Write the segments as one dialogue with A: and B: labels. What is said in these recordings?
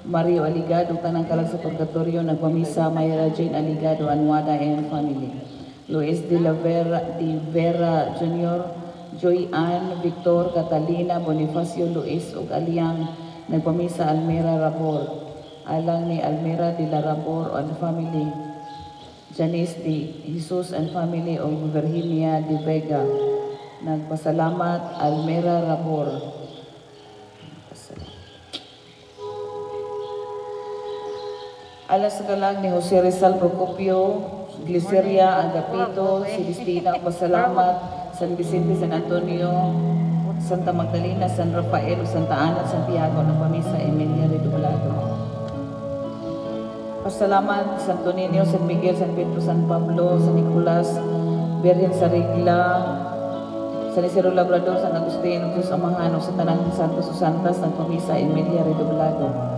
A: Mario Aligado, kanang kalag sa purgatorio, nagpamisa, Mayra Jane Aligado, Anwada and family. Luis de Vera Jr., Joy Ann, Victor, Catalina, Bonifacio, Luis, ug Aliang, nagpamisa Almera Rabor. Alang ni Almera de la Rabor and family. Janice de Jesus and family o Virginia de Vega. Nagpasalamat Almera Rabor. Alas kalang ni Jose Rizal Procopio, Gliceria Agapito, Celestina Pasalamat, San Vicente, San Antonio, Santa Magdalena, San Rafael, Santa Ana, Santiago, ng Pamisa, Emilia Redoblado. Pasalamat Santo Niño, San Miguel, San Pedro, San Pablo, San Nicolas, Virgen sa Regla, San Isidro Labrador, San Agustin, Diyos Amahano, sa Tanang Santos o Santas, ng Pamisa, Emilia Redoblado.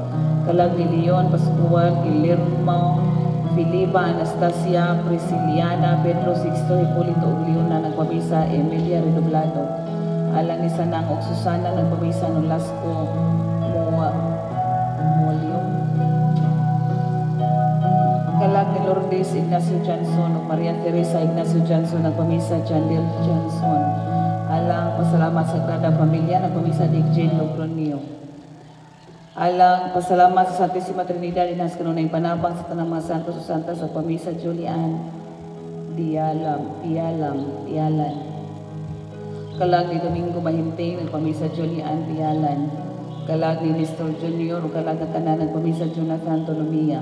A: Kalag ni Leon, Pascual, Guillermo, Filipa, Anastasia, Prisciliana, Pedro Sixto, Hipolito, ug Leona, ng Pamisa, Emilia Redoblado. Alang ni Sanang ug Susana, ng Pamisa, Nolasco, Molio. Kalag ni Lourdes Ignacio Johnson ug Maria Teresa Ignacio Johnson, ng Pamisa, Chandel Johnson. Alang pasalamat sa Sagrada Familia, ng Pamisa, Dick Jane Logronio. Alang pasalamat sa Santísima Trinidad, inas kanunay panabang sa tanang mga santos o santas sa Pamisa, Julian Pialan. Kalag ni Domingo Mahinting, ng Pamisa, Julian Pialan. Kalag ni Nestor Jr. o kalag na tanan ng Pamisa, Jonathan Tolomia.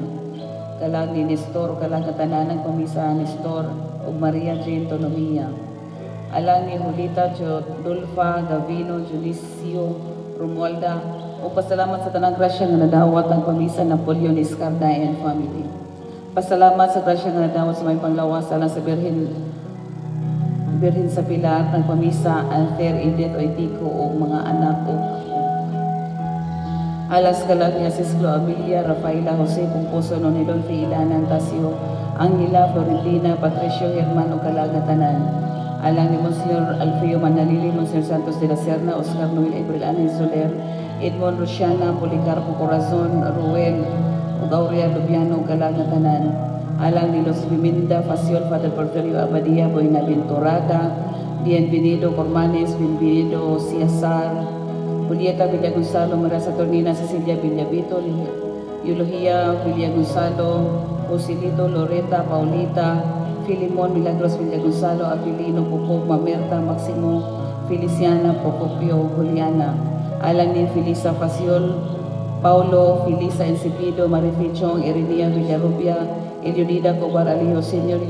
A: Kalag ni Nestor o kalag na tanan ng Pamisa, Nestor o Maria Jane Tolomia. Alang ni Julita Dulfa Gavino Junicio Romualda, o pasalamat sa tanang grasya nga nadawat ang Pamisa, Napoleon Escarda and family. Pasalamat sa grasya nga nadawat sa may panglawas alang sa Birhen sa Pilar ng Pamisa, Alter, Edith, Oitico o mga anak o alas kalag niya Sislo Amelia, Rafaela, Jose Pomposo, Nonilon, Fiila, Tasio, Angela, Florentina, Patricio, Herman o Kalagatanan. Alang ni Monsignor Alfeo Manalili, Monsignor Santos de la Serna, Oscar Noel April Anel Soler, Edmond Luciana, Policarpo Corazon, Ruel, Aurea Lubiano, Kalagatanan. Alang ni Los Biminda, Faciol, Father Porfirio Abadia, Buenaventurada, Bienvenido Cormanes, Bienvenido Ciasar, Julieta Villa Gonzalo, Maria Saturnina, Cecilia Villavito, Eulogia Villa Gonzalo, Joselito, Loreta, Paulita, Filimon Milagros Villa Gonzalo, Aquilino, Popo, Mamerta, Maximo, Feliciana, Procopio, Juliana. Alang ni Felisa Faciol, Paulo, Felisa Encepido, Marifichong, Erenia Villarrubia, Elionida Cobar Alijo Senior,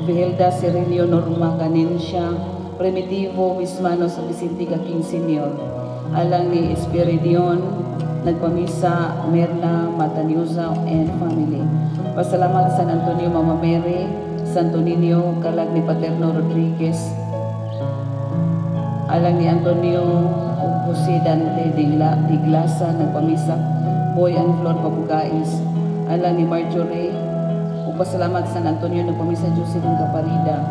A: Vihelda Serenio, Norma Canencia, Primitivo Mismano sa Vicente Gaking Senior. Alang ni Espiridion, nagpamisa Merna Matanyusa and family. Pasalamat sa San Antonio Mama Mary, Santo Niño, kalag ni Paterno Rodriguez. Alang ni Antonio Jose Dante Diglasa, nagpamisa Boy and Flor Pabugais. Alang ni Marjorie, pasalamat sa San Antonio, nagpamisa Josephine Caparida.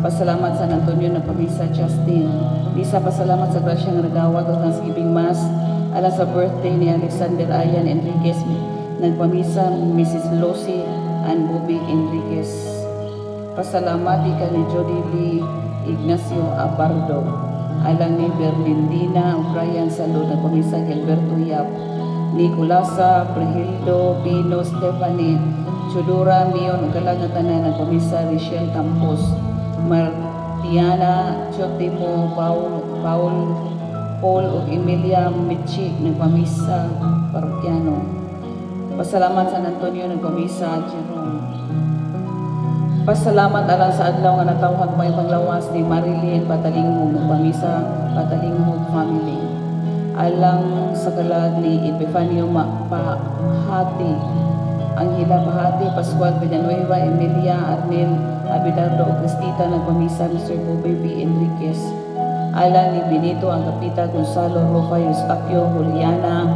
A: Pasalamat sa San Antonio, nagpamisa Justin. Isa pasalamat sa grasya ng nagawag at Thanksgiving Mass. Alang sa birthday ni Alexander Ayan Enriquez, nagpamisa Mrs. Lucy and Bobby Enriquez. Pasalamat ka ni Jody Lee Ignacio Abardo. Alang ni Bernardina Brian Salo, nagpamisa Gilberto Yap. Nicolasa, Brigildo, Pino, Stephanie, Chudura, Mion, Kalagatanan, nagpamisa Richelle Campos. Martiana, Chotimo, Paul, ug Emilia Michi, nagpamisa Parroquiano. Pasalamat San Antonio, nagpamisa Jerome. Pasalamat alang sa adlaw nga natawhag may panglawas ni Marilyn Patalingmog, nagpamisa Patalingmog family. Alang sa kalag ni Epifanio Pahati, Angela Pahati, Pascual Villanueva, Emilia Arnel Abelardo o Cristita, nagpamisa Mr. Bobby B. Enriquez. Alang ni Benito Agapita, Gonzalo Rofa, Eustapio, Juliana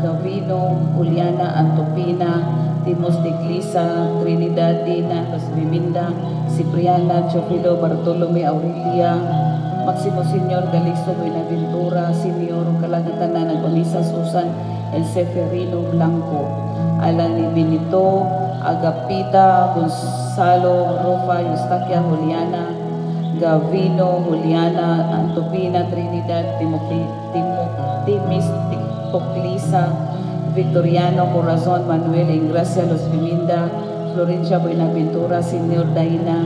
A: Gavino, Juliana Antopina, Timos de Glisa, Trinidad Dina, Biminda, Cipriana, Chofilo, Bartolome, Aurelia, Maximo Senior, Galixo, Buenaventura, Senior, Kalagatanan, nagpamisa Susan, El Seferino Blanco, alang ni Benito Agapita Gonzalo Rofa Eustaquia Juliana Gavino Juliana Antopina Trinidad Timistoclisa Victoriano Corazon Manuel Ingracia Los Biminda Florencia Buenaventura Senior Daina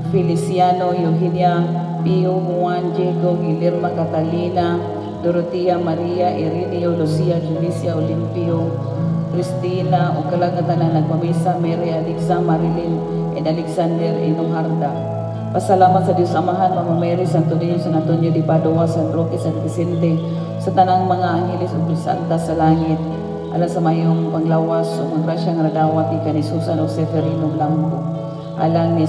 A: Feliciano Eugenia Pio Juan Diego Guillermo Catalina Dorotea Maria Irineo Lucia Julicia Olimpio Cristina Ukalagatanan Nagpamisa Mary Alexa Marilyn and Alexander Inoharda. Pasalamat sa Diyos Amahan, Mama Mary, Santo Niño, San Antonio de Padua, San Roque, San Vicente, sa tanang mga angeles ug santa sa langit, ala sa mayong panglawas o magrasya nga radawat ikan ni Susan o Seferino Blanco, alang ni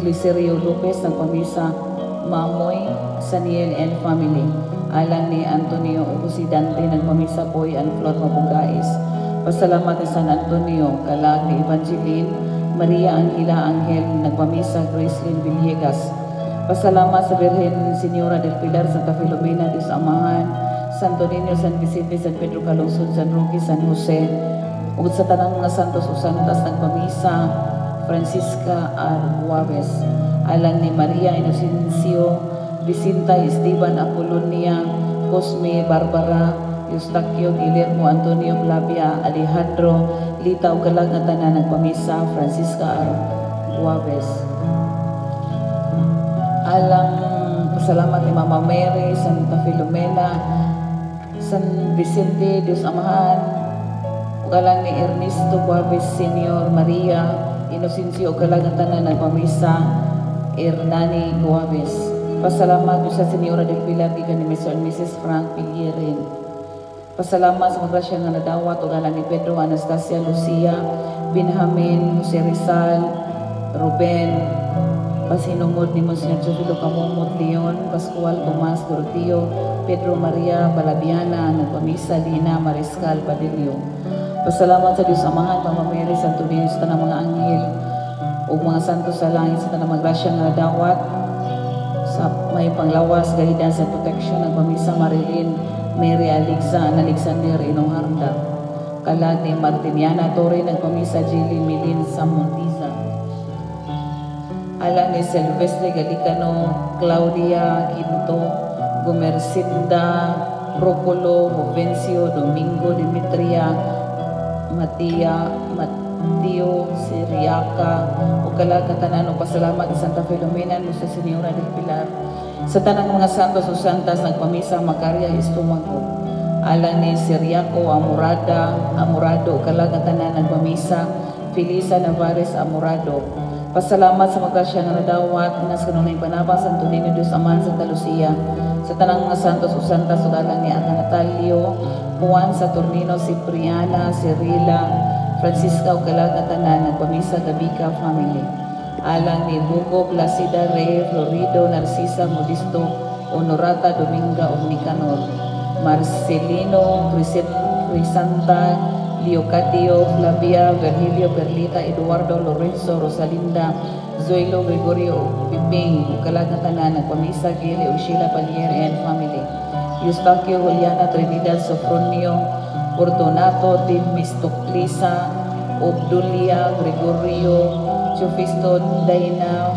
A: Glicerio Lopez ng pamisa, Mamoy, Saniel and family, alang ni Antonio Ugusidante ng pamisa Boy and Flor Mabungais. Pasalamat ni San Antonio, kalag ni Evangeline Maria Angela Angel, nagpamisa Gracelyn Villegas. Pasalamat sa Birhen Señora del Pilar, Santa Filomena, Diyos Amahan, Santo Niño, San Vicente, San Pedro Calungsod, San Roque, San Jose, ug sa tanang mga santos o santas nagpamisa Francisca Arguaves, alang ni Maria Inocencio, Vicenta Esteban Apolonia, Cosme Barbara, Eustaquio Guillermo Antonio Flavia Alejandro Lita o kalagatanan nagpamisa Francisca Arguaves. Alang pasalamat ni Mama Mary, Santa Filomena, San Vicente, Diyos Amahan, o kalang ni Ernesto Guaves Senior, Maria Inocencio o kalagatanan nagpamisa Hernani Guaves. Pasalamat sa Señora del Pilar, gikan ni Mr. and Mrs. Frank Pilirin. Pasalamat sa magrasya nga nadawat o galang ni Pedro, Anastasia, Lucia, Benjamin, Jose Rizal, Ruben, pasinungod ni Monsignor Jovilo Camomot, Leon, Pascual, Tomas, Doroteo, Pedro Maria, Balabiana, nagpamisa, Lina, Mariscal, Padilio. Pasalamat sa Diyos Amahan, Mama Mary, Santo Niño, sa tanang mga anghel, o mga santo sa langit, sa tanang magrasya nga nadawat, sa may panglawas, gahidan sa protection, nagpamisa, Marilyn, Mary Alexa, Alexander Inoharda, kalag ni Martiniana Torre, nagpamisa Jilly Milin Samontiza, alang ni Silvestre Galicano, Claudia Quinto, Gumercinda, Procolo, Jovencio, Domingo, Demetria, Mateo, Siriaca, o kalag katanan o pasalamat ni Santa Filomena, Nuestra Señora del Pilar, sa tanang mga santos o santas nagpamisa Macaria Estomago, alang ni Siriaco Amorado, kalagatanan nagpamisa Felisa Navares Amorado. Pasalamat sa magrasya nga nadawat nas kanunay panabang Santo Niño Diyos Amahan Santa Lucia, sa tanang mga santos o santas o alang ni Ana Natalio, Juan Saturnino, Cipriana, Cirila, Francisca o kalagatanan nagpamisa Gabica family, alang ni Bugo, Placida, Rey, Florido, Narcisa, Modisto, Honorata, Dominga, Omnicanor, Marcelino, Crisanta, Leocadio, Flavia, Virgilio, Perlita, Eduardo, Lorenzo, Rosalinda, Zoilo, Gregorio, Piping, Kalagatanan, Nagpamisa, Gili, Ushila, Palier, and family, Eustaquio, Juliana, Trinidad, Sofronio, Fortunato, Timistoclisa, Obdulia, Gregorio, Jofisto, Daina,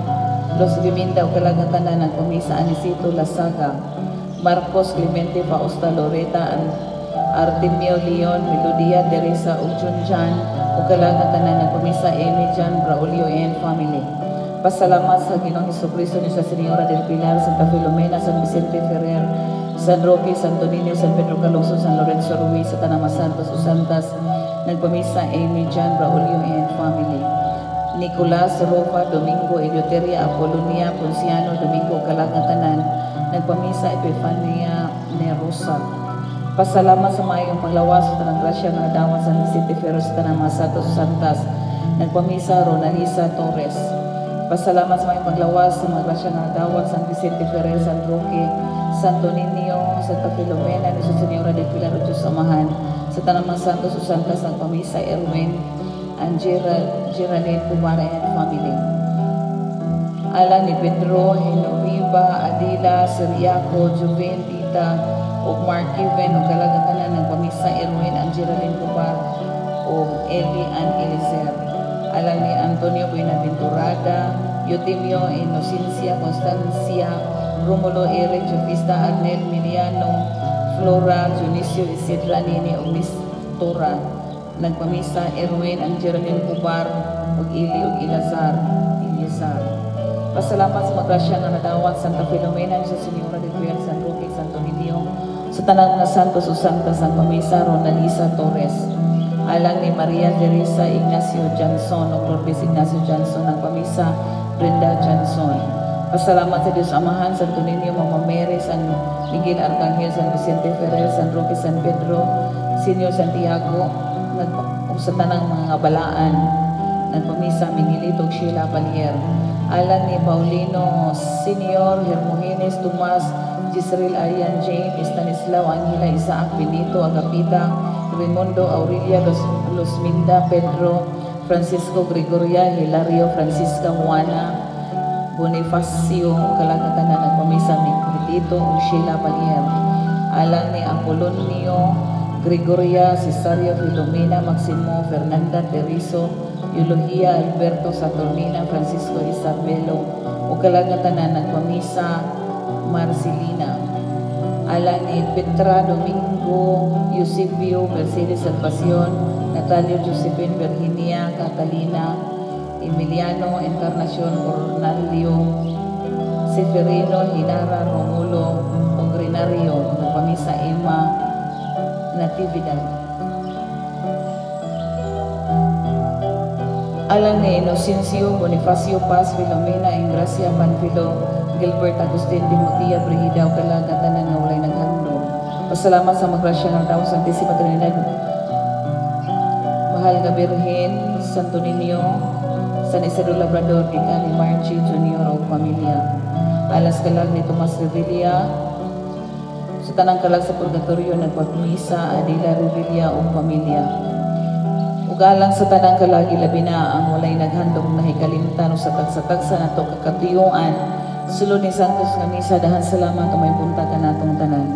A: Los Biminda o kalagatanan ng Pamisa Anisito Lasaga, Marcos Clemente Fausta Loreta, Artemio Leon, Melodia Teresa Uchunjan o kalagatanan ng Pamisa Amy Jan Braulio and family. Pasalamat sa Ginoong Jesucristo ni sa Señora del Pilar, Santa Filomena, San Vicente Ferrer, San Roque, Santo Niño, San Pedro Calungsod, San Lorenzo Ruiz, sa Tanang Santos o Santas, nagpamisa Amy Jan Braulio and family. Nicolas Ropa, Domingo Eleuteria, Apolonia, Ponciano, Domingo Kalagatanan, nagpamisa Epifania Nerosa. Pasalamat sa mayong paglawas sa tanang grasya ng Adawan San Vicente Ferrer, sa tanang mga Santos Santas, nagpamisa Ronalisa Torres. Pasalamat sa mayong paglawas sa mga grasya ng Adawan San Vicente Ferrer, San Roque, Santo Niño, Santa Filomena, ni Señora del Pilar o Diyos Amahan, sa tanang mga Santos Santas, nagpamisa Erwin and Geraldine Kumara and family. Alang ni Pedro, Hinoviva, Adila, Siriaco, Juven, Tita, ug Mark Even ug kalagatanan ng pamisa Erwin ang Geraldine Cupar ug Eli Ann Elizer. Alang ni Antonio Buenaventurada, Eutimio Inocencia Constancia, Romulo Eric Jovista Arnel Miliano, Flora Junicio Isidra Nini ug Mistura. Nagpamisa Erwin ang Geraldine Cupar ug Ili ug Ilazar. Pasalamat sa magrasya nga nadawat Santa Filomena sa Senyora de Cuel San Roque Santo Niño sa tanang mga santos o santas ang pamisa Ronalisa Torres. Alang ni Maria Teresa Ignacio Johnson o Lourdes Ignacio Johnson ang pamisa Brenda Johnson. Pasalamat sa Diyos Amahan, Santo Niño, Mama Mary, San Miguel Arcangel, San Vicente Ferrer, San Roque, San Pedro, Senyor Santiago, sa tanang mga balaan, nagpamisa Miguelito Sheila Palier. Alang ni Paulino Senior, Hermogenes Tomas, Gisrel Arian Jane, Stanislao Angela Isaac Benito Agapita, Raimundo Aurelia Losminda Pedro, Francisco Gregoria Hilario Francisca Juana Bonifacio kalagatanan ng pamisa Miguelito Sheila Palier. Alang ni Apolonio Gregoria Cesario Filomena Maximo Fernanda Terizo Eulogia Alberto Saturnina Francisco Isabelo o kalagatanan ng pamisa Marcelina. Alang ni Petra Domingo Eusebio Mercedes Salvacion Natalio Josephine Virginia Catalina Emiliano Encarnacion Cornelio Seferino Hinara Romulo Ogrinario ng pamisa Emma Natividad. Alang ni Inocencio Bonifacio Paz Filomena Ingracia Panfilo Gilbert Agustin Timotia Brigida o kalagatanan nga walay naghandom. Pasalamat sa magrasya ng taong Santissima Trinidad, Mahal nga Birhen, Santo Niño, San Isidro Labrador, Gikan ni Margie Junior o pamilya. Alas kalag ni Tomas Revilla, sa tanang kalag sa purgatorio nagpagmisa Adila Revilla o pamilya. Ugalang sa tanang kalagi labi na ang walay naghandog na hikalimtan o sa tagsa-tagsa na ito kakatiyuan sulod ni Santos nga misa dahan salamat o may punta ka natong tanan.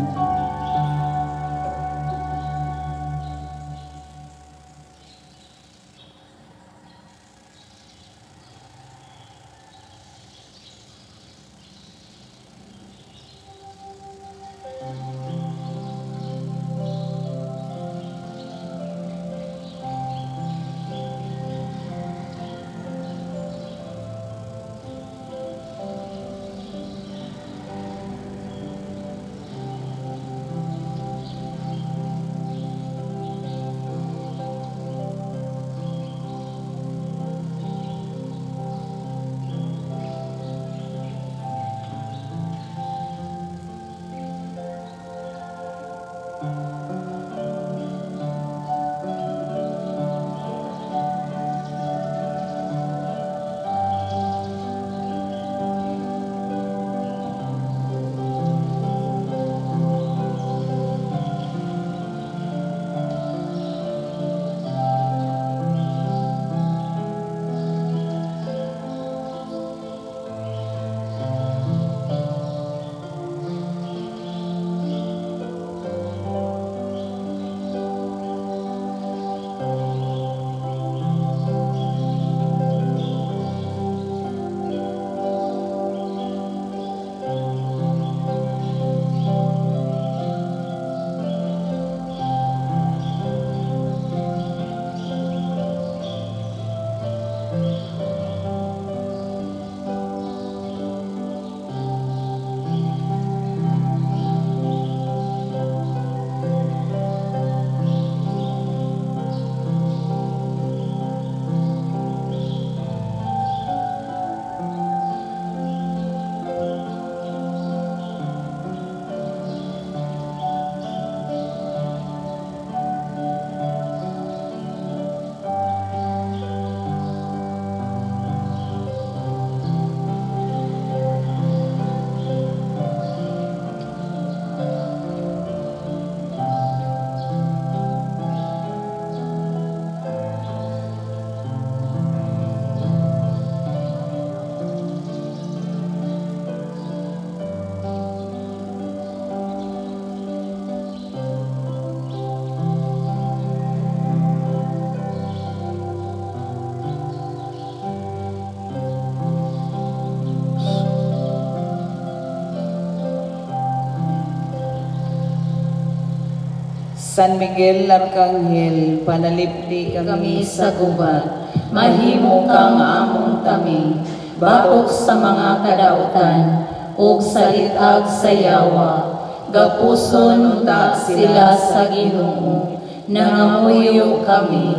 A: San Miguel Arkanghel, panalipdi kami sa gubat, mahimo kang among tami, batok sa mga kadautan, ug sa litag sa yawa, gapuson unta sila sa Ginoo, nangamuyo kami,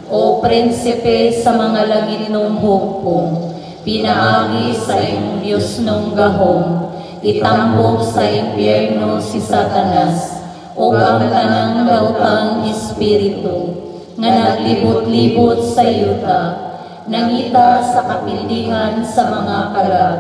A: o prinsipe sa mga langit ng hukpong, pinaagi sa imong Diyos nung gahom, itambok sa impyerno si Satanas, o ang tanang dautang espiritu, nga naglibot-libot sa yuta, nangita sa kapildihan sa mga kalag,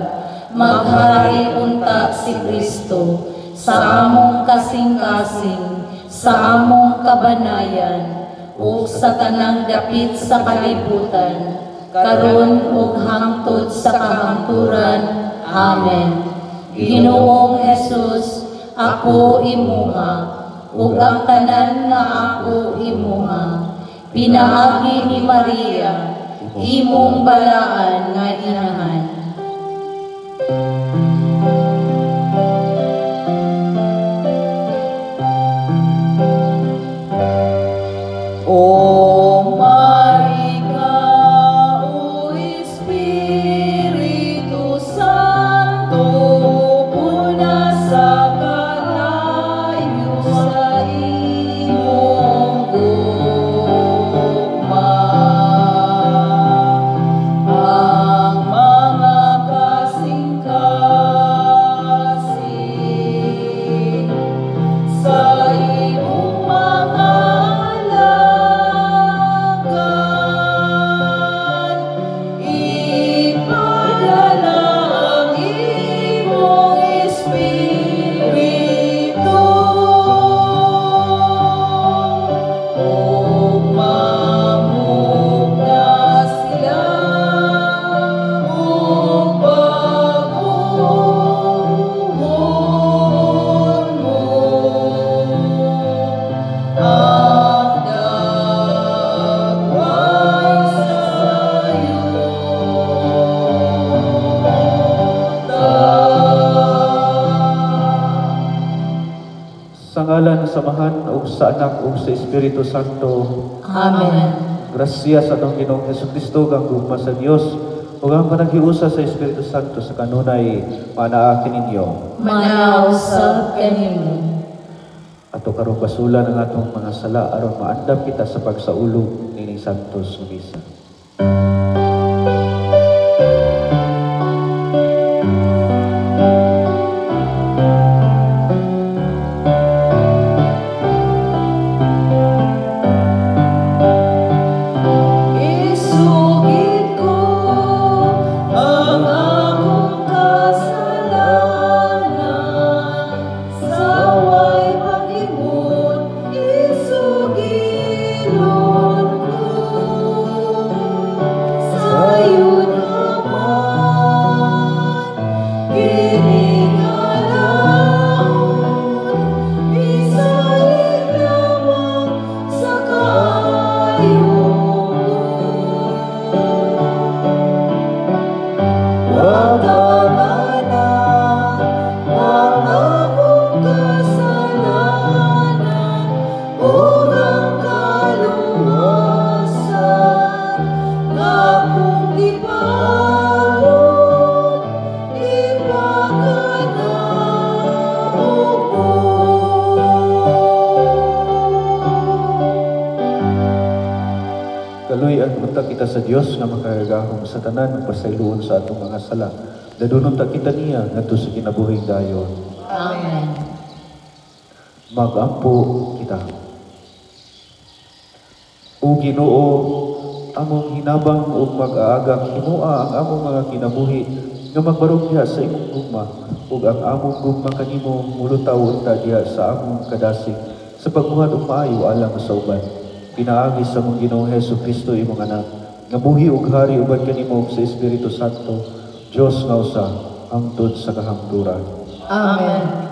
A: maghari unta si Kristo, sa among kasing-kasing, sa among kabanayan, o sa tanang dapit sa kalibutan, karon ug hangtod sa kahangturan. Amen. Ginoong Jesus, ako imuha, ug ang tanan nga ako imuha, pinaagi ni Maria, imong balaan nga inahan. O Maria, o Espiritu Santo, una sa kalayo sa imong gugma, ang mga kasing-kasing sa imong mga
B: sa ngalan sa Samahan ug sa Anak ug sa Espiritu Santo.
C: Amen.
B: Grasya sa atong Ginoong Hesukristo kang gugma sa Dios ug ang panaghiusa sa Espiritu Santo sa kanunay manaa kininyo.
C: Manausab kanimo.
B: Ato karong basulan ang atong mga sala aron maandam kita sa pagsaulog nining Santos nga Misa. Kaluy-an unta kita sa Dios nga makagahom sa tanan ug pasayloon sa atong mga sala. Dadunon ta kita niya ngadto sa kinabuhing dayon.
C: Amen.
B: Magampo kita. O Ginoo, among hinabang ug mag-aagang himua ang among mga kinabuhi nga magbarog diha sa imong gugma ug ang among gugma kanimo mulutaw unta diha sa among kadasig sa pagbuhat og maayo alang sa uban. Pinaagi sa mong Ginoong Hesukristo imong anak, nga buhi ug hari uban kanimo sa Espiritu Santo, Dios nga usa, hangtod sa kahangturan.
C: Amen.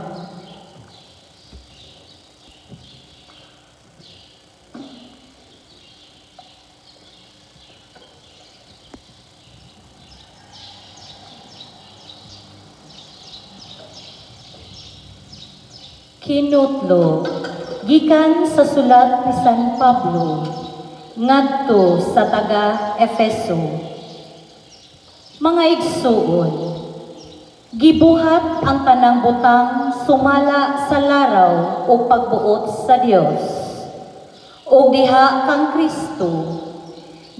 C: Kinutlo,
D: Gikan sa sulat ni San Pablo ngadto sa taga Efeso. Mga igsuon, gibuhat ang tanang butang sumala sa laraw o pagbuot sa Dios. O diha kang Kristo,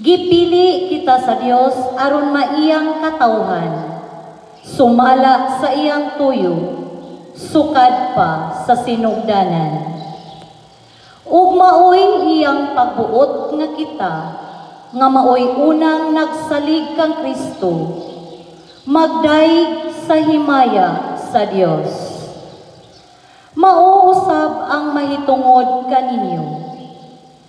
D: gipili kita sa Dios aron maiyang katawhan, sumala sa iyang tuyo, sukad pa sa sinugdanan. Ug maoy iyang pagbuot nga kita, nga maoy unang nagsalig kang Kristo, magdaig sa himaya sa Dios. Mauusab ang mahitungod kaninyo,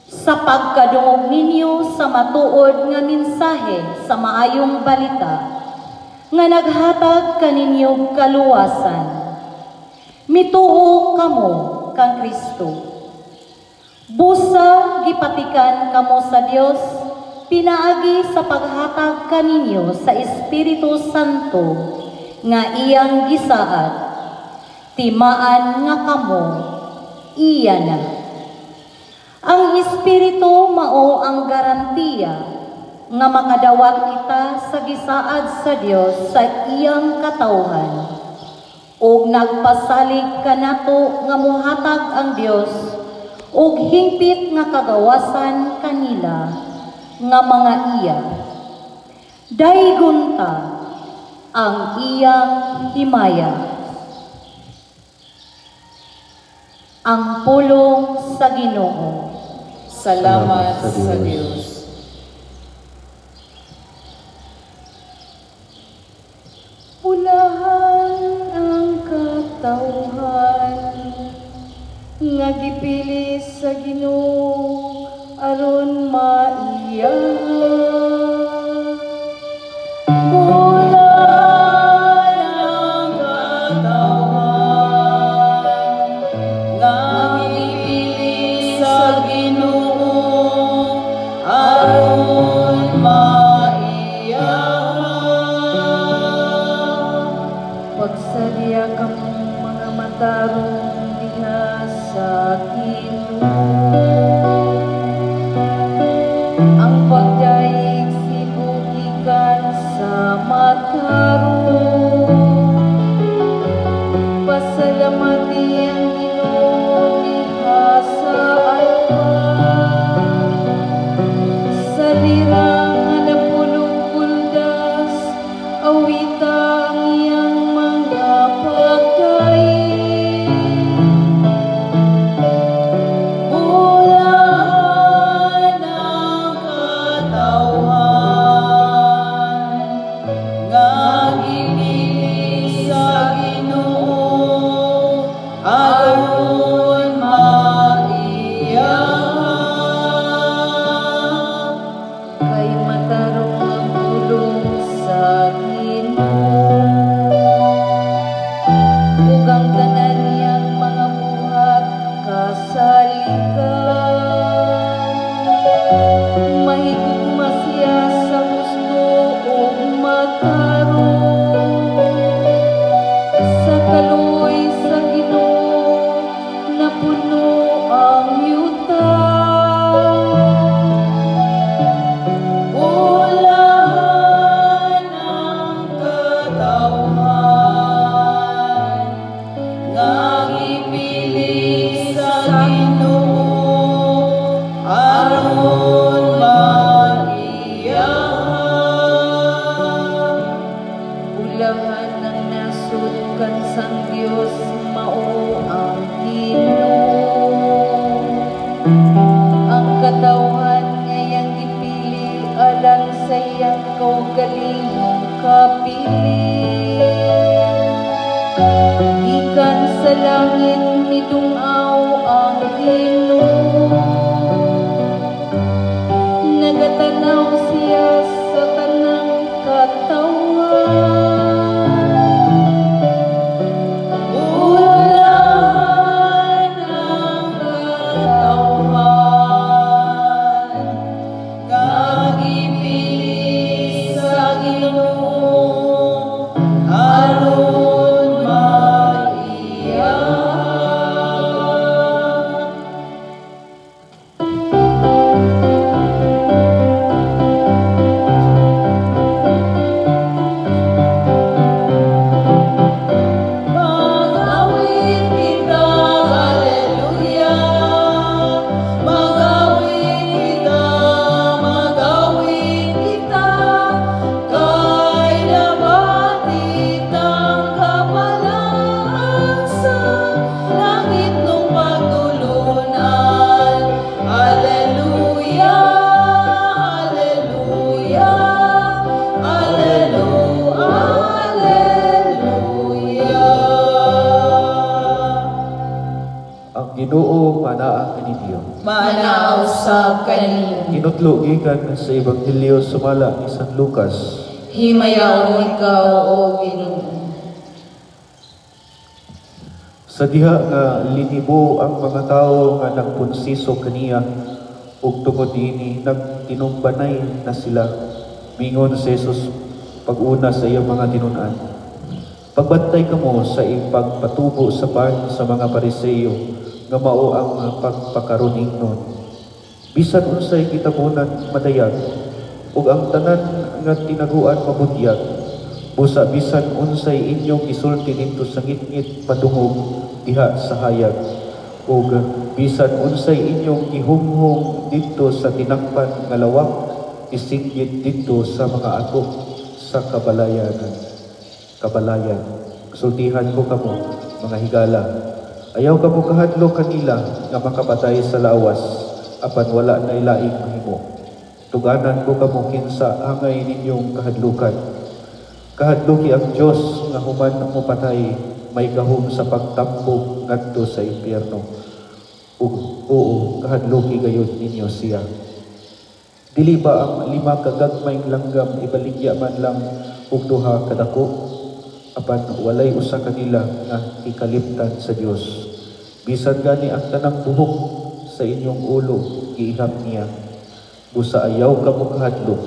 D: sa pagkadungog ninyo sa matuod nga mensahe sa maayong balita, nga naghatag kaninyo kaluwasan. Mituo kamo kang Kristo. Busa gipatikan kamo sa Dios, pinaagi sa paghatag kaninyo sa Espiritu Santo nga iyang gisaad. Timaan nga kamo, iya na. Ang Espiritu mao ang garantiya nga makadawat kita sa gisaad sa Dios sa iyang katawhan. Ug nagpasalig kanato nga muhatag ang Dios ug hingpit nga kagawasan kanila nga mga iya. Daygon ta ang iyang himaya. Ang pulong sa Ginoo.
A: Salamat sa Diyos. Pulahan ang katawhan nga gipili sa Ginoo aron maiya. Pulahan ang katawhan nga gipili sa Ginoo aron maiya. Pagsadya kamong mga matarong diha sa Ginoo, ang pagdaig sibugikan sa matarong. Pasalamati ang Ginoo diha sa alpa, sa lirang nga napulong kuldas, awitang iyang mga pagdaig. Pulahan ang katawhan nga gipili sa Ginoo aron maiya. Kay matarong ang pulong sa Ginoo, ug ang tanan niyang mga buhat kasaligan. Mahigugma siya sa gusto ug matarong, sa kaluoy sa Ginoo napuno ang yuta. Pulahan ang katawhan nga gipili sa Ginoo aron maiya. Pulahan ang nasud kan sang Dios mao ang Ginoo. Ang katawhan nga iyang gipili alang sa iyang kaugalingong kapiling. Gikan sa langit midungaw ang Ginoo, nagatanaw siya sa tanang katawhan. Pulahan ang katawhan nga gipili sa Ginoo aron maiya.
C: usab kanimo.
B: Inutlo gikan sa Ebanghelyo sumala ni San Lucas.
C: Himayaon ikaw o Ginoo.
B: Sa diha nga linibo ang mga tawo nga nagpunsiso kaniya ug tungod ini nagtinumbanay na sila. Mingon si Jesus pag-una sa iyang mga tinun-an. Pagbantay kamo sa ipagpatubo sa ban sa mga Pariseo nga mao ang pagpakaron ingnon. Bisan unsay kitabunan madayag ug ang tanan nga tinaguan mabutyag. Busa bisan unsay inyong isulti dito sa ngit-ngit padungog diha sa hayag ug bisan unsay inyong ihumhom dito sa tinakpan nga lawak isinggit dito sa mga agok sa kabalayan. Sultihan ko kamo mga higala, ayaw kamo kahadlo kanila nga makapatay sa lawas apan wala na ilaing mahimo. Tuganan ko kamo kinsa angay ninyong kahadlukan. Kahadluki ang Dios nga human mo patay may gahom sa pagtambog ngadto sa impyerno. Ug oo, kahadluki gayud ninyo siya. Dili ba ang 5 kagagmayng langgam ibaligya man lang og 2 kadako? Apan walay usa kanila nga ikaliptan sa Dios. Bisan gani ang tanang buhok sa inyong ulo giihap niya. Busa ayaw kamo kahadlok,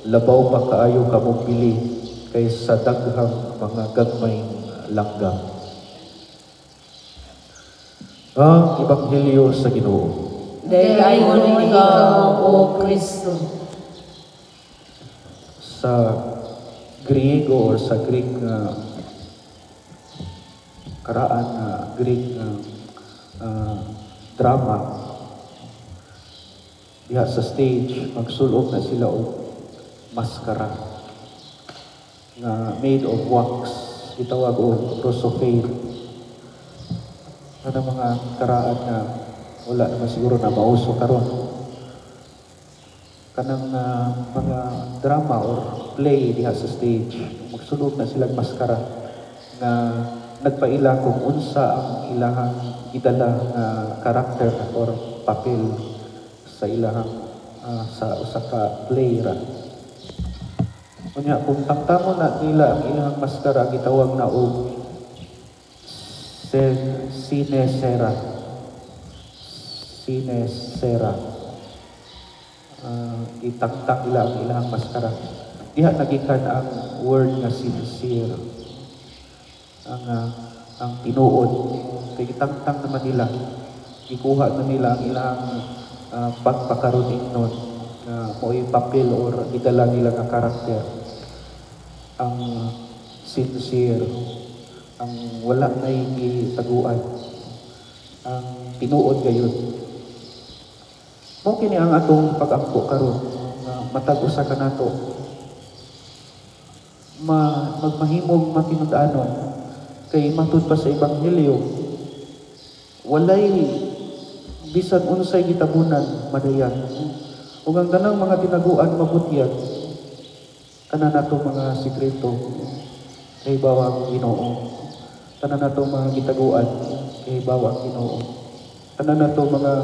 B: labaw pa kaayo kamo pili kaysa daghang mga gagmayng langgam. Ang Ebanghelyo sa Ginoo.
C: Dayon ikaw o Kristo.
B: Sa Griego or sa Greek karaan Greek drama diha sa stage magsulod na sila og maskara na made of wax gitawag og prosophail. Ano mga karaan na wala naman siguro na mauso karon kanang mga drama or play diha sa stage magsulod na silang maskara nga nagpaila kung unsa ang ilahang gidala nga karakter or papel sa ilahang sa usa ka play ra. Kunya kung tangtamo na nila ang ilahang maskara gitawag na og sinesera. Itangtang nila ang ilahang maskara. Diha nagikan ang word nga sincere. Ang tinuod. Kaya itangtang naman nila. Ikuha na nila ang ilahang pagpakaroon nun na mo'y papel or idala nila nga karakter. Ang sincere. Ang wala na itaguan. Ang tinuod gayon. Mo kini ang atong pag-angko karon nga matag usa ka nato magmahimong matinud-anon kay matud pa sa Ebanghelyo walay bisan unsay gitabunan madayag ug ang tanang mga tinaguan mabutyag tanan nato mga sikreto kay bawang Ginoo tanan nato mga gitaguan kay bawang Ginoo tanan nato mga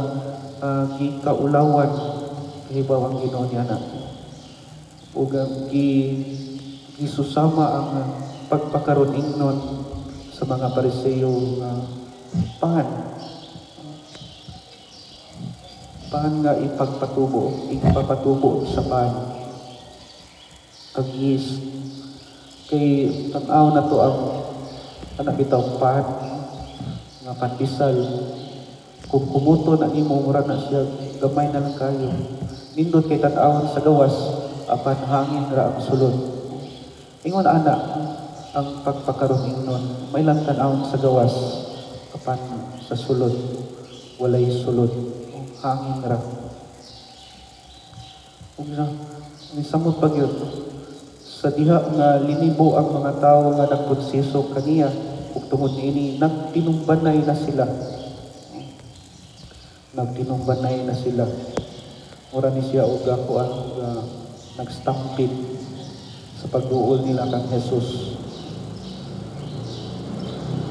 B: gikaulawan kahibaw ang Ginoo niya na ug gisusama ang pagpakaron ingnon sa mga Pariseo nga pan nga ipapatubo sa pan kag yeast kay tan-aw na to ang anak bitaw pan nga pandisal. Kung kumuto na imo mura na siya gamay na lang kayo. Nindot kay tan-awon sa gawas apan hangin ra ang sulod. Ingon ana ang pagpakaron ingnon may lang tan-awon sa gawas apan sa sulod walay sulod hangin ra. Ni samot pagyud sa diha nga linibo ang mga tawo nga nagpunsiso kaniya ug tungod niini nagtinumbanay na sila. Nagtinumbanay na sila. Mura ni siya og ako ang nagstampid sa pagduol nila kang Jesus.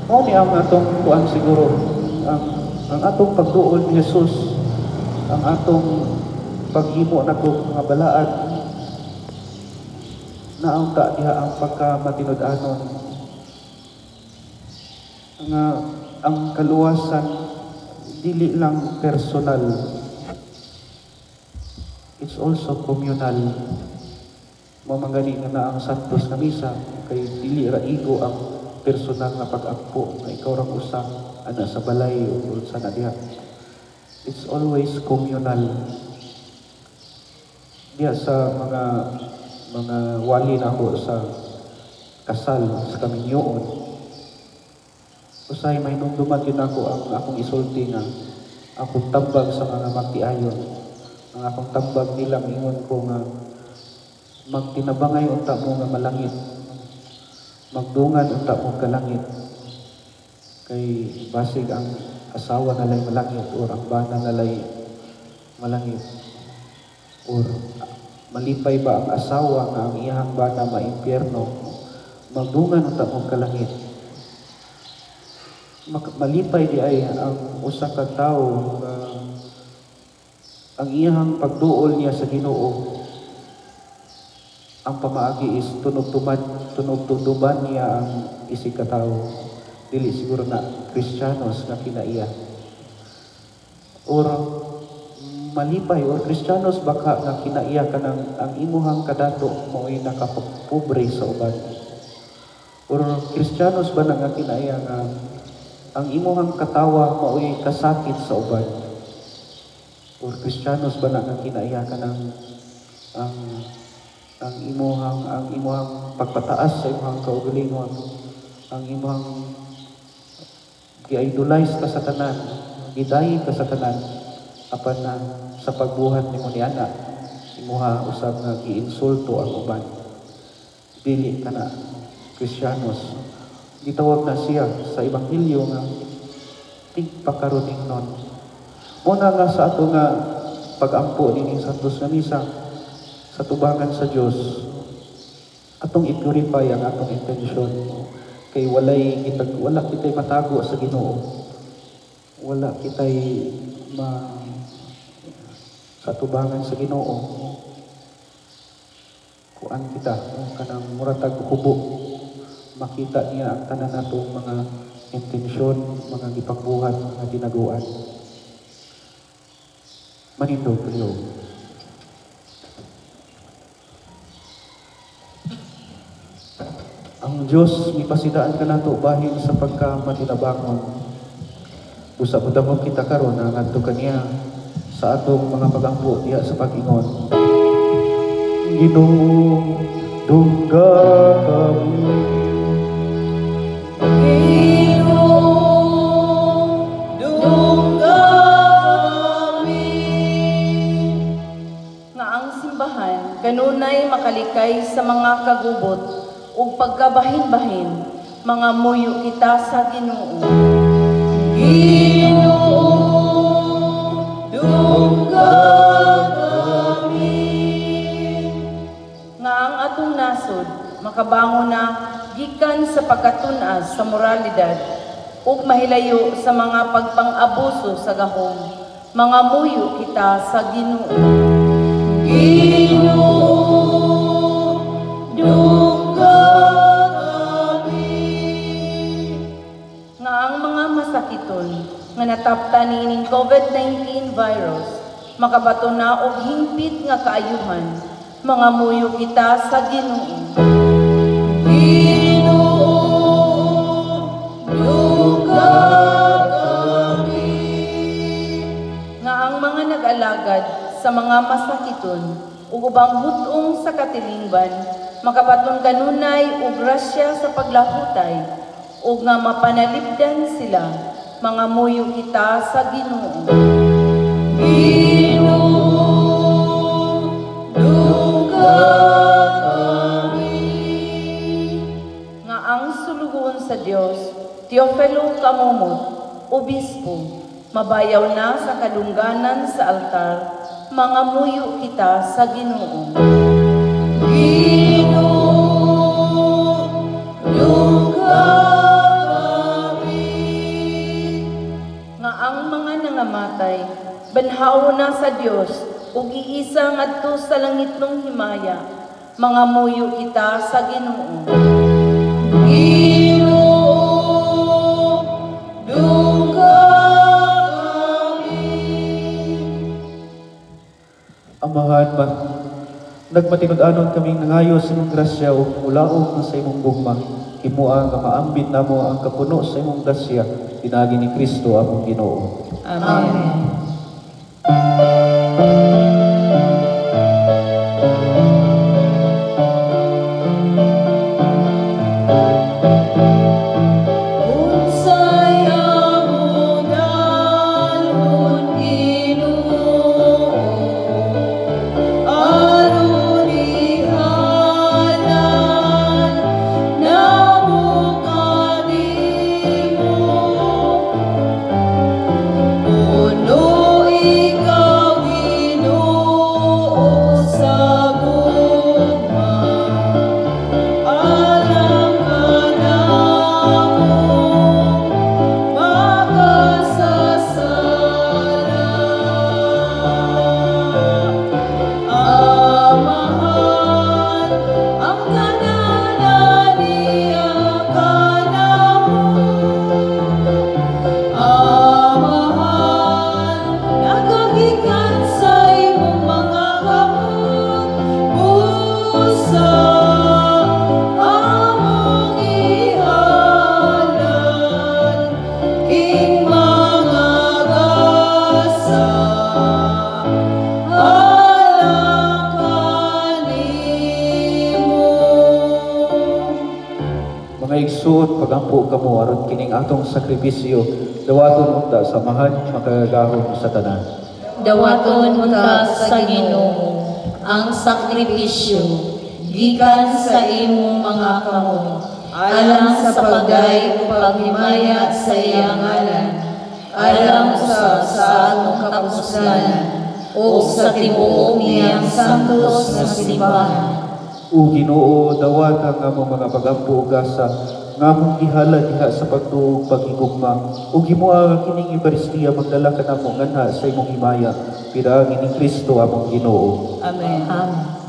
B: Mao ni ang atong kuan siguro ang atong pagduol ni Jesus ang atong paghimo na kong mga balaan na ang diha ang pagkamatinud-anon nga ang kaluwasan dili lang personal, it's also communal. Mamangani nga na ang Santos na Misa kay dili ra igo ang personal nga pag-agpo nga ikaw ra usa ana sa balay o sa diha. It's always communal. Diya sa mga wali na ako sa kasal sa kaminyoon, usay may numduman yun ako ang akong isulti nga akong tambag sa mga magtiayon. Ang akong tambag nilang ingon ko nga magtinabangay unta mo nga malangit, magdungan unta mo kalangit, kay basig ang asawa nalay malangit or ang bana nalay malangit, or malipay ba ang asawa nga ang iyang bana maimpyerno, magdungan unta mo kalangit. Malipay di ay ang usa ka tawo ang iyang pagduol niya sa Ginoo, ang pamaagi is tunog-tuduban niya ang isig ka tawo, dili siguro na Kristiyanos nga kinaiya, or malipay or Kristiyanos baka nga kinaiya ka ng ang imuhang kadato mo'y nakapobre sa uban, or Kristiyanos ba na nga kinaiya nga ang imuhang katawa mo'y kasakit sa uban, or Kristiyanos ba na nga kinaiya ka ng ang imuhang pagpataas sa imuhang kaugalingon, ang imuhang gi-idolize ka sa tanan, gidayi ka sa tanan, apan na sa pagbuhat nimo ni ana imuha usab nga giinsulto ang uban, dili ka na Kristiyanos. Gitawag na siya sa Ebanghelyo nga tigpakaruning nun. Muna nga sa ato nga pag-ampo nining Santos nga Misa sa tubangan sa Dios, atong i-purify ang atong intensyon, kay wala kitay matago sa Ginoo, wala kitay sa tubangan sa Ginoo kuan kita kanang muratag hubo, makita niya ang tanan natong mga intensyon, mga gipagbuhat, mga ginaguan. Manindog kayo. Ang Diyos, ipasidaan ka nato bahin sa pagkamatinabangon. Usa po damog kita karon na ngadto kaniya sa atong mga pagampo diha sa pag-ingon. Ginoo, dungga kami.
C: Nga ang simbahan kanunay makalikay sa mga kagubot ug pagkabahin-bahin, mga muyo kita sa Ginoo. Ginoo, dungga kami. Nga ang atong nasod makabangon na gikan sa pagkatunas sa moralidad ug mahilayo sa mga pagpang-abuso sa gahom, mga muyo kita sa Ginoo. Ginoo, dungga kami. Nga ang mga masakiton nga nataptan niining COVID-19 virus makabato na og hingpit nga kaayuhan, mga muyo kita sa Ginoo. Ginoo, dungga kami. Nga ang mga nag-alagad sa mga masakiton ug ubang hutong sa katilingban makabaton kanunay og grasya sa paglahutay ug nga mapanalipdan sila, mga muyo kita sa Ginoo. Ginoo, dungga kami. Nga ang sulugon sa Dios, Teofilo Kamumot, Obispo, mabayaw na sa kadungganan sa altar, mga muyo kita sa Ginoo. Ginoo, dungga kami. Nga ang mga nangamatay Banhaw na sa Dios ug iisa ngadto sa langitnong himaya. Mga muyo kita sa Ginoo. Ginoo, dungga kami.
B: Amahan man, nagmatinud-anon kaming nangayo sa imong grasya o mulaog na sa imong gugma. Himuang nga maambit namo ang kapuno sa imong grasya, pinagi ni Kristo among Ginoo.
A: Amen.
B: Igsuot pagampo kamo aron kining atong sakripisyo dawaton unta sa mahal makagahom sa tanan.
D: Dawaton unta sa Ginoo ang sakripisyo gikan sa imong mga kamot alang sa pagday ug paghimaya sa iyang ngalan alang sa atong kapuslanan o sa tibuok niyang santos nga simbahan.
B: O Ginoo, dawat ang among mga pagampo ug gasa nga among gihala diha sa pagtuog paghigugma ug himuha kining Eucharistia magdala kanamo nganha sa imong himaya piragi ni Kristo among Ginoo.
A: Amen.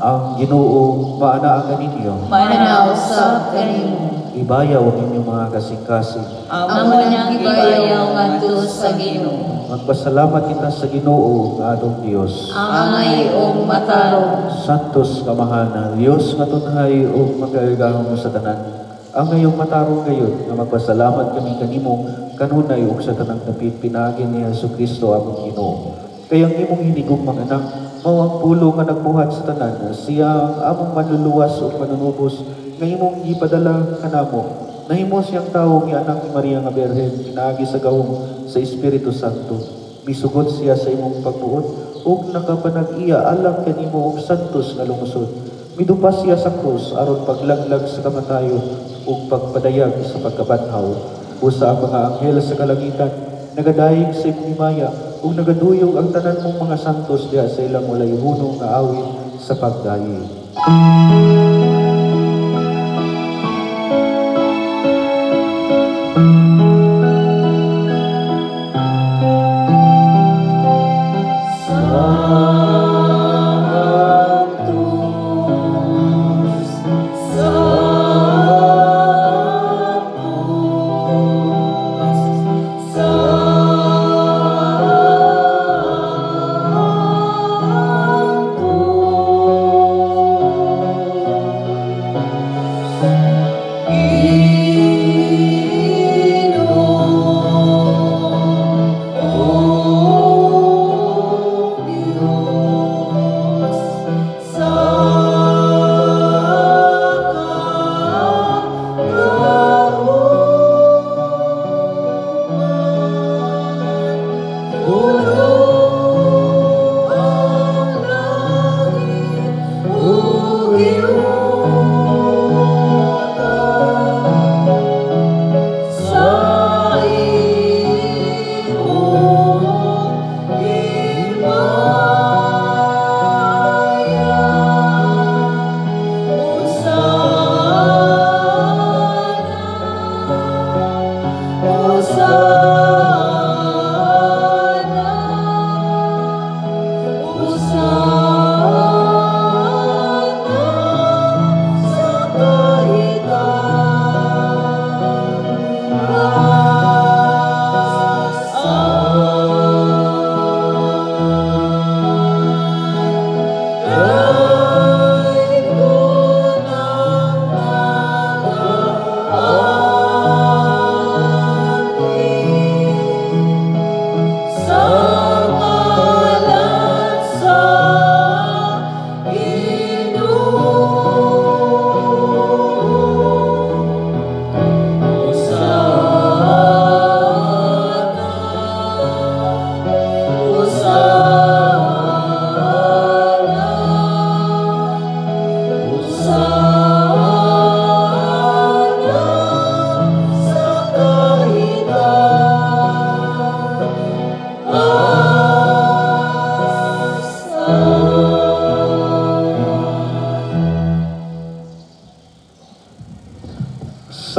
B: Ang Ginoo maanaa kaninyo.
D: Manaw sa kanimo.
B: Ibayaw ang inyong mga kasing-kasing.
D: Amo nang ibayaw ngadto sa Ginoo.
B: Magpasalamat kita sa Ginoo nga atong Dios.
D: Angay o matarong.
B: Santos kamahal na Dios nga tunhay o magkaigahom sa tanan. Ang ngayong matarong gayon nga magpasalamat kami kanimo kanunay ug sa tanang dapit pinagi ni Jesucristo among Ginoo. Kayang imong hinigong mga anak, mao ang pulo nga nagbuhat sa tanan, siya ang among manluluwas ug manunubos nga imong gipadala kanamo. Nahimo siyang tawo nga anak ni Maria nga Berhen, pinagi sa gahom sa Espiritu Santo. Misugot siya sa imong pagbuot ug nakapanag-iya alang kanimo og santos nga lungsod. Midupas siya sa krus aron paglaglag sa kamatayon ug pagpadayag sa pagkabanhaw. Busa ang mga anghel sa kalangitan nagadayeg sa imong himaya ug nagaduyog ang tanan mong mga santos diha sa ilang walay hunong nga awit sa pagdayi.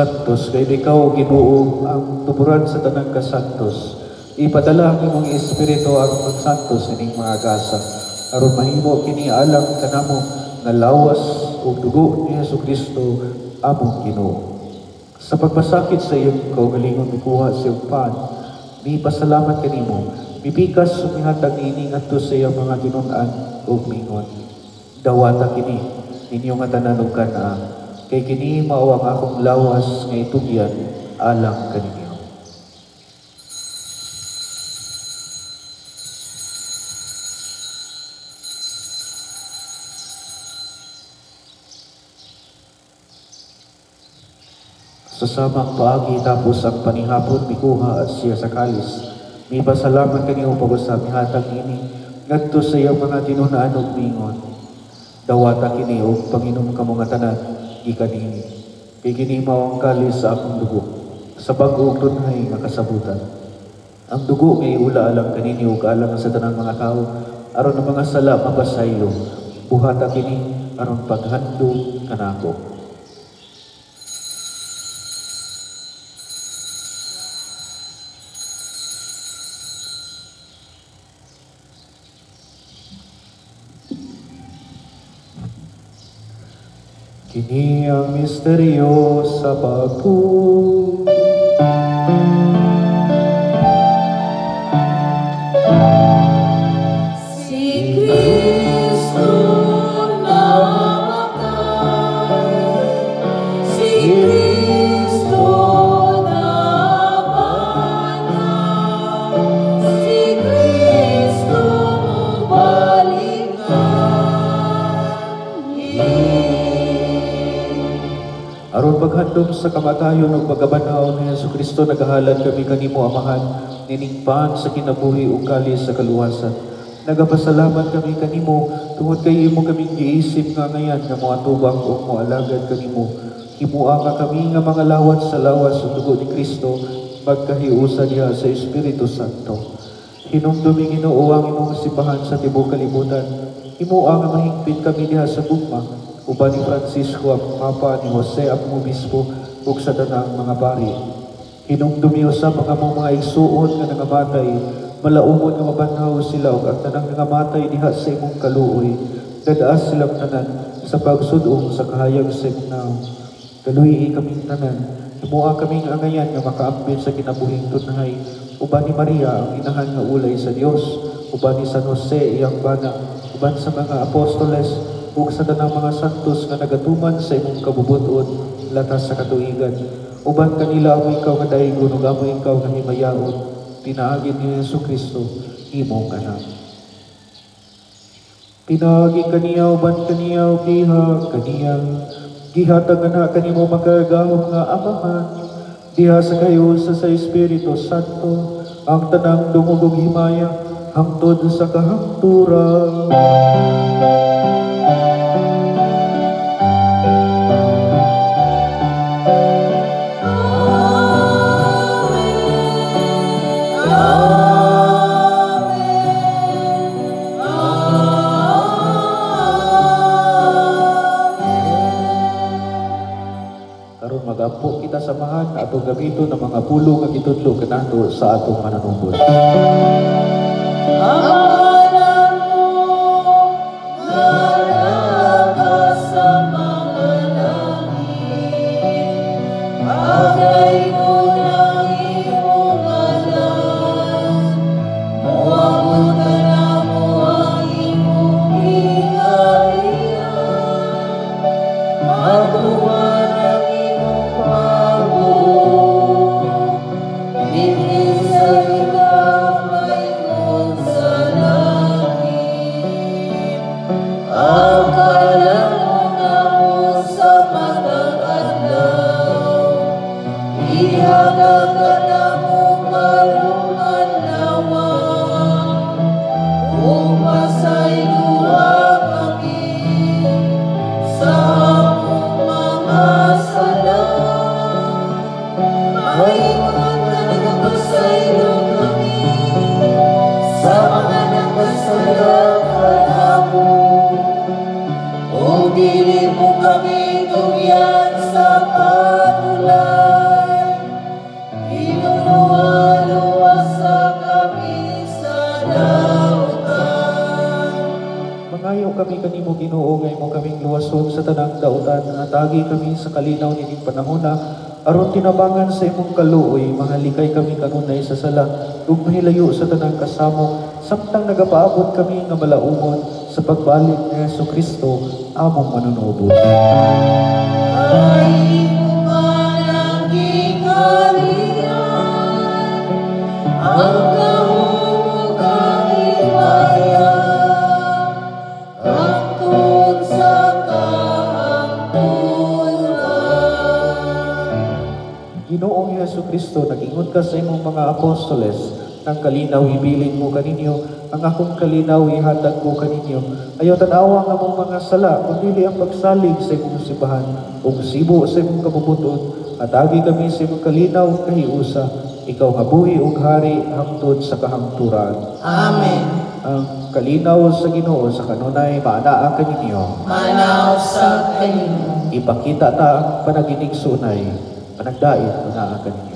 B: santos, kay ikaw Ginoo ang tuburan sa tanang kasantos. Ipadala ang imong espiritu ang magsantos ining mga gasa, aron mahimo kini alang kanamo nga lawas ug dugo ni Jesucristo among Ginoo. Sa pagpasakit sa iyong kaugalingon mikuha sa iyong pan, mi pasalamat kanimo, mipikas sumihatag ini ngadto sa iyang mga tinun-an ug mingon. Dawata kini ninyo nga tanan ug kana, kay kini mao ang akong lawas nga itugyan alang kaninyo. Sa samang paagi tapos ang panihapon mikuha at siya sa kalis. May pasalamat kaniyo pag-usap hatag ini ngadto sa iyang mga tinunaan ug mingon. Dawata kini og Panginoon kamo nga tanan gikanini. Kay kini mao ang kalis sa akong dugo sa bag-o ug tunhay nga kasabutan. Ang dugo ngay ula alang kanini ug alang sa tanang mga tao aron ang mga sala mapasaylo. Buhata kini aron paghandog kanako. Kini ang misteryo sa pagtuo.
C: Si Kristo namatay, si Kristo nabanhaw, si Kristo
B: Aron paghandom sa kamatayon ug pagkabanhaw ni Jesucristo nagahalad kami kanimo Amahan niningpan sa kinabuhi ug kalis sa kaluwasan. Nagapasalamat kami kanimo tungod kay imo kaming giisip nga ngayan nga moatubang ug moalagad kanimo. Himuha ka kami nga mga lawat sa lawas ug dugo ni Kristo magkahiusa diha sa Espiritu Santo. Hinumdumi Ginoo ang imong simbahan sa tibuok kalibutan. Himuha nga mahingpit kami diha sa gugma uban ni Francisco ang Papa, ni Jose ang Obispo ug sa tanang mga pari. Hinumdumi usab ang among mga igsuon nga nangamatay, malaumon nga mabanhaw sila ug ang tanang nangamatay diha sa imong kaluoy. Dadaas silang tanan sa pagsud-ong sa kahayag sa imong naong. Kaluyi kaming tanan, himuha kaming angayan nga makaambit sa kinabuhing tunhay. Uban ni Maria ang inahan nga ulay sa Dios, uban ni San Jose iyang bana, uban sa mga apostoles ug sa tanang mga santos nga nagatuman sa imong kabubuton latas sa katuigan. Uban kanila amo ikaw nga daygon ug amo ikaw nga himayaon. Pinaagin ni Jesucristo imong anak. Pinaagi kaniya uban kaniya ug kaniya gihatag na kanimo makargahom nga Amahan diha sa kahiusa sa Espiritu Santo ang tanang dungog ug himaya hangtod sa kahangturan. Magampo kita samahan atong gamiton ng mga pulo nga gitudlo kanato sa atong mananubos.
C: Dili mo kami tugyan sa panulan.
B: mangayo kami kanimo Ginoo nga imo kaming luwason sa tanang dautan, atagi kami sa kalinaw nining panahona, aron tinabangan sa imong kaluoy, mahalikay kami kanunay sa sala, ug mahilayo sa tanang kasamo, samtang nagapaabot kami nga malaumon sa pagbalik ni Jesucristo, among manunubos. Ginoong Jesucristo, nag-ingon ka sa imong mga apostoles, ng kalinaw ibilin mo kaninyo, ang akong kalinaw ihatag ko kaninyo. Ayaw tanawa nga mong mga sala, kundi ang pagsalig sa imong simbahan, o sibo sa imong kabubuton, at agi kami sa imong kalinaw kahiusa, ikaw nga buhi ug hari hangtod sa kahangturan.
C: Amen.
B: Ang kalinaw sa Ginoo sa kanunay maanaa kaninyo.
C: Manaw sa kanimo.
B: Ipakita ta ang panaginig sunay, panagdait maanaa kaninyo.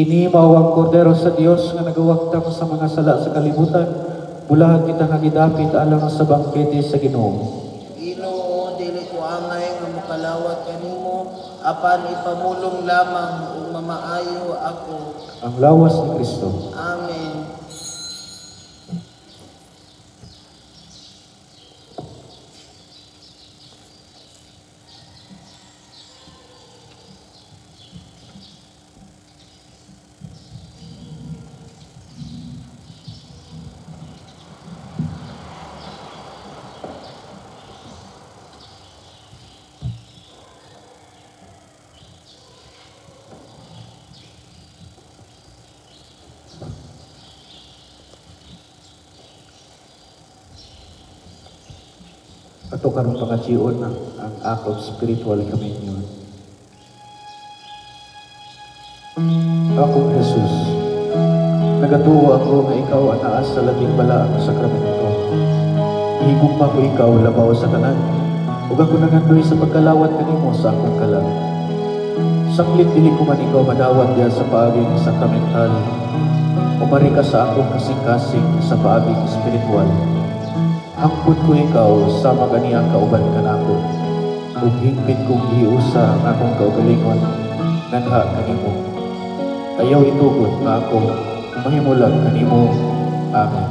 B: Kini mao ang kordero sa Dios nga nagawagtang sa mga sala sa kalibutan, bulahan kita nga gidapit alang sa bangkete sa Ginoo.
E: Ginoo, dili ko angay nga makalawat kanimo, apan ipamulong lamang ug mamaayo ako.
B: Ang lawas ni Kristo.
E: Amen.
B: Ato karon pangajion ang act of spiritual communion. Akong Jesus, nagatuo ako nga ikaw anaa sa labing balaang sakramento. Ihigugma ko ikaw labaw sa tanan, ug ako nagandoy sa pagkalawat kanimo sa akong kalag. Saklit dili ko man ikaw madawat diya sa paaging sakramental, umari ka sa akong kasing-kasing sa paaging spiritual. Hangpod ko ikaw sama ganiyang kauban ka nako, ug hingpit kong giusa ang akong kaugalingon nganha kanimo. Ayaw itugot nga ako mahimulag kanimo. Amen.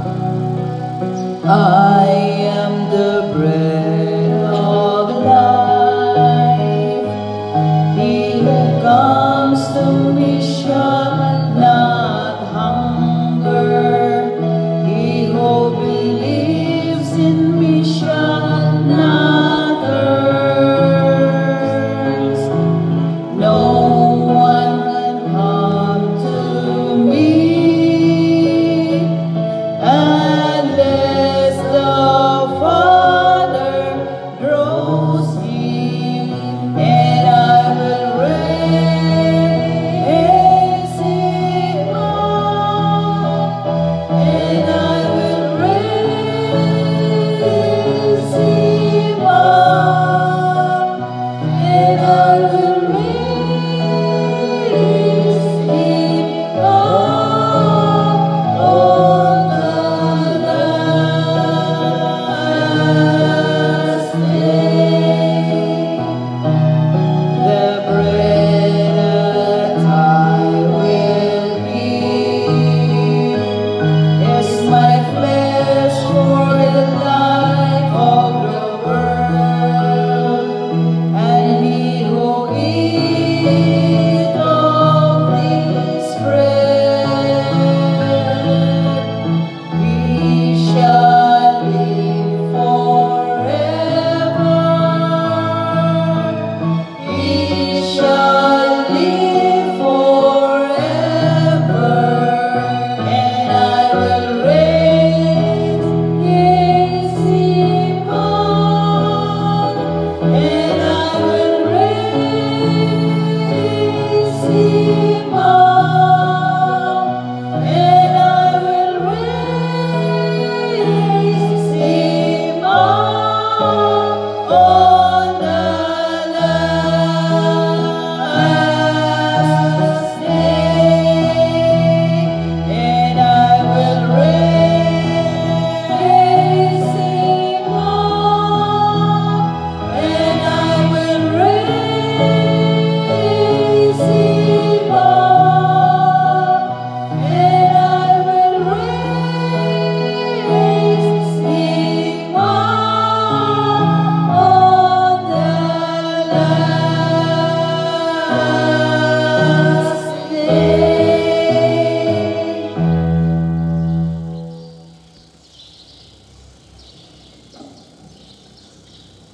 C: I am the bread of life. He who comes to me shall not hunger. He who believes in me shall not thirst. No one can come to me unless the Father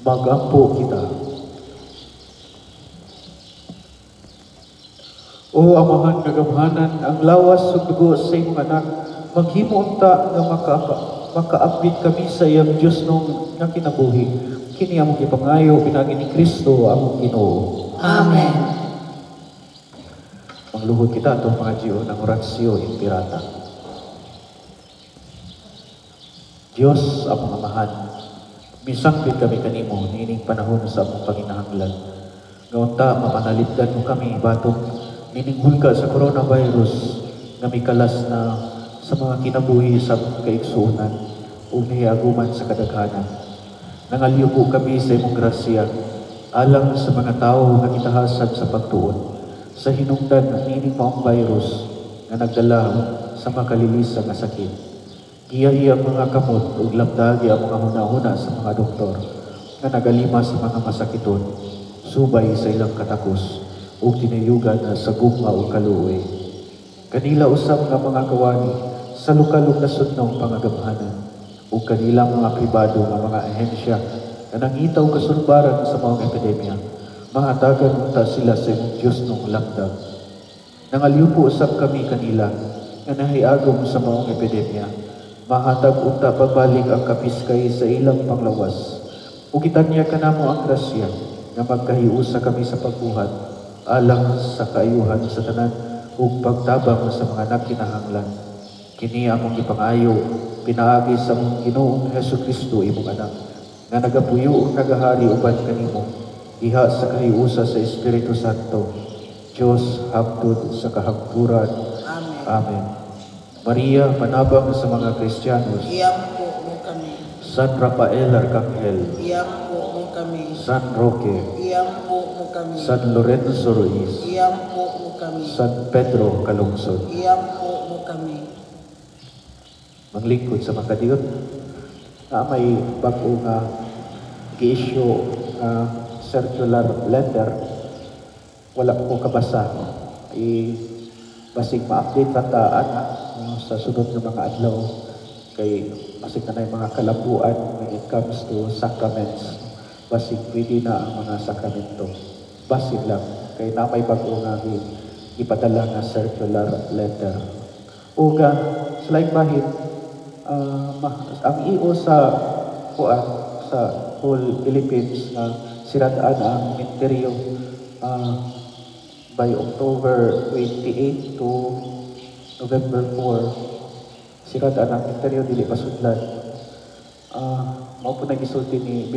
B: Magampo kita. O Amahan kagamhanan, ang lawas ug dugo sa imong anak, maghimo unta nga makaapit kami sa iyang Dios nung nga kinabuhi. Kini among gipangayo pinagi ni Kristo among Ginoo.
C: Amen.
B: Mangluhod kita atong mga Diyo ng oransyo impirata. Diyos among Amahan, misangpit kami kanimo niining panahon sa among panginahanglan. Ngaunta mapanalipdan mo kami batong nining hulga sa coronavirus nga mikalas na sa mga kinabuhi sa kaigsuonan o nahiaguman sa kadaghanan. Nangaliw po kami sa imong grasya alang sa mga tao nga gitahasan sa pagtuon sa hinungdan ng nining maong virus nga nagdala sa makalilisa nga sakit. Iya mga kamot ug labdagi ang mga hunahuna sa mga doktor nga nagalima sa mga masakiton subay sa ilang katakos ug tinayugan na sa gugma ug kaluoy. Kanila usab nga mga kawani sa lokal ug nasudnong pangagamhanan ug kanilang mga pribado nga mga ahensya nga nangitaw kasulbaran sa mga epidemya. Mahatagan unta sila sa imong Diyos nung lakdag. Nangaliw po usab kami kanila nga nahiagom sa maong epidemya. Mahatag unta pabalik ang kapiskay sa ilang panglawas. Ug itanya kanamo ang grasya nga magkahiusa kami sa pagbuhat alang sa kaayuhan sa tanan ug pagtabang sa mga nagkinahanglan. Kini among gipangayo pinaagi sa among Ginoong Hesukristo imong anak nga nagapuyo ug nagahari uban kanimo diha sa kahiusa sa Espiritu Santo, Diyos hangtod sa kahagturan.
E: Amen.
B: Amen. Maria, panabang sa mga Kristiyanos.
E: Iyampo mo kami.
B: San Rafael Arcangel.
E: Iyampo mo kami.
B: San Roque.
E: Iyampo mo kami.
B: San Lorenzo Ruiz.
E: Iyampo mo kami.
B: San Pedro Calungsod.
E: Iyampo mo kami.
B: Manglingkod sa mga kadiyot na may bago nga gi-issue circular letter, wala ko kabasa. Basig ma-update lang taan sa sunod ng mga adlaw kay basig na yung mga kalabuan when it comes to sacraments. Basig pwede na ang mga sakramento. Basig lang kay na may bago nga ipadala nga circular letter. Uga, sa laing bahin, ang iyo sa whole Philippines na siradaan ang menteryo by October 28 to November 4. Siradaan ang menteryo dili pasudlan. Mao po nagisulti ni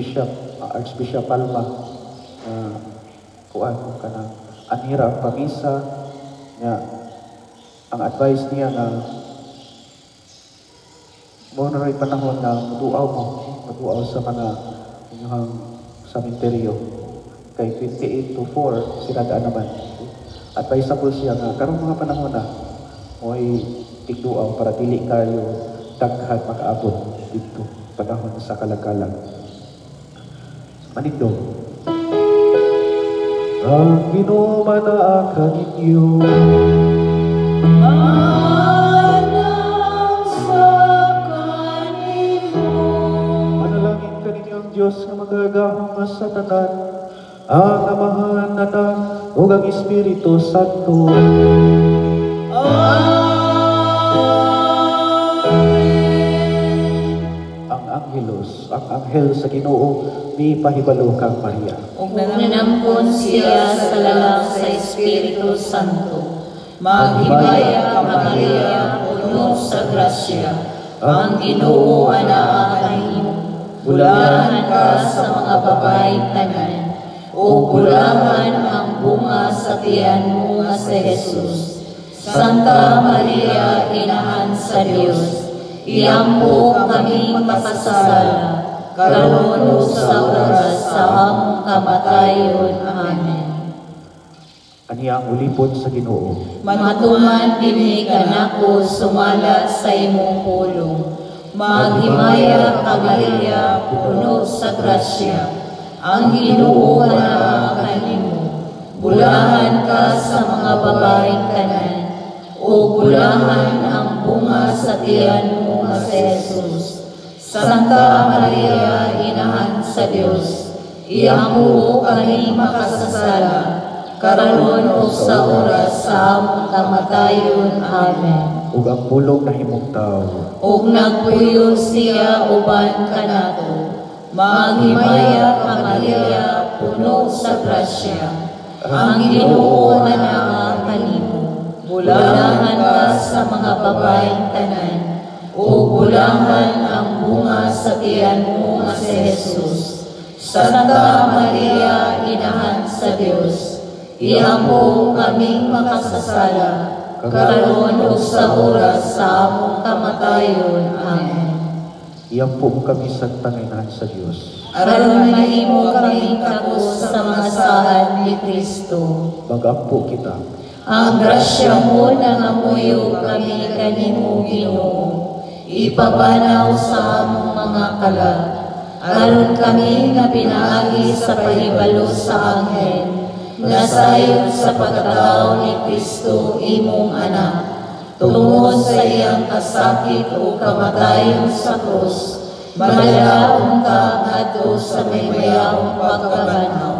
B: Archbishop Palma kanang anhira ang pamisa nga ang advice niya na mo na rin panahon na maduaw sa mga inyong cemeteryo kay 28 to 4 siradaan naman. Advisable siya nga karong mga panahon na mo'y tigduaw para dili kayo daghan makaabot dito panahon sa kalagalan. Manigdo. Ang Ginoo manaakan ninyo. Manalangin kaninyo ang Diyos na magagahong sa tanan, ang Amahan, Anak, ug ang Espiritu Santo. Ang anghel sa Ginoo, mi pahibalo kang Maria.
D: Ug nanampun siya sa lalang sa Espiritu Santo. Maghimaya ka Maria, puno sa grasya. Ang Ginoo anaa kanimo. Bulahan ka sa mga babaeng tanan. O bulahan ang bunga sa tiyan mo nga si Jesus. Santa Maria, Inahan sa Dios, iyampo kaming mapasasala, karon ug sa oras sa among kamatayon. Amen.
B: Kaniya ang ulipod sa Ginoo.
D: Matuman dinhi kanako sumala sa imong pulong. Maghimaya ka Maria, puno sa grasya. Ang Ginoo anaa kanimo. Bulahan ka sa mga babaeng tanan. O bulahan ang bunga sa tiyan mo nga si Jesus. Santa Maria, Inahan sa Dios, Iampo kami makasasala, karon o sa oras sa among kamatayon. Amen.
B: ug ang pulong nahimong tawo.
D: Ug nagpuyo siya uban kanato, maghimaya ka Maria, puno sa grasya. Ang Ginoo anaa kanimo, bulahan ka sa mga babaeng tanan, ug bulahan ang bunga sa tiyan mo nga si Jesus. Santa Maria, Inahan sa Dios, iampo kaming makasasala, karon ug sa oras sa among kamatayon. Amen.
B: Iampo kami sa Panginoon sa Dios.
D: Aron mahimo kaming takos sa mga saan ni Kristo.
B: Magampo kita.
D: Ang grasya mo nangamuyo kami kanimo, Ginoo. Ipabanaw sa among mga kalag, aron kami nga pinaagi sa pahibalo sa anghel, nga sayon sa pagkatao ni Kristo imong anak, tungod sa iyang kasakit o kamatayon sa krus, malalaong ka ngadto sa may mayawang pagkabanaw.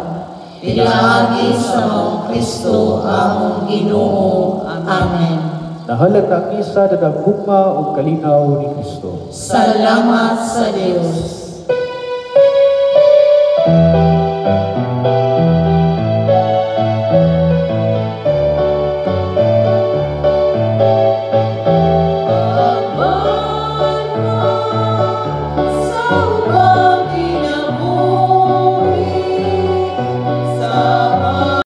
D: Pinaagi sa maong Kristo among Ginoo. Amen.
B: Nahalata ang isa dadang gugma ug kalinaw ni Kristo.
D: Salamat sa Dios.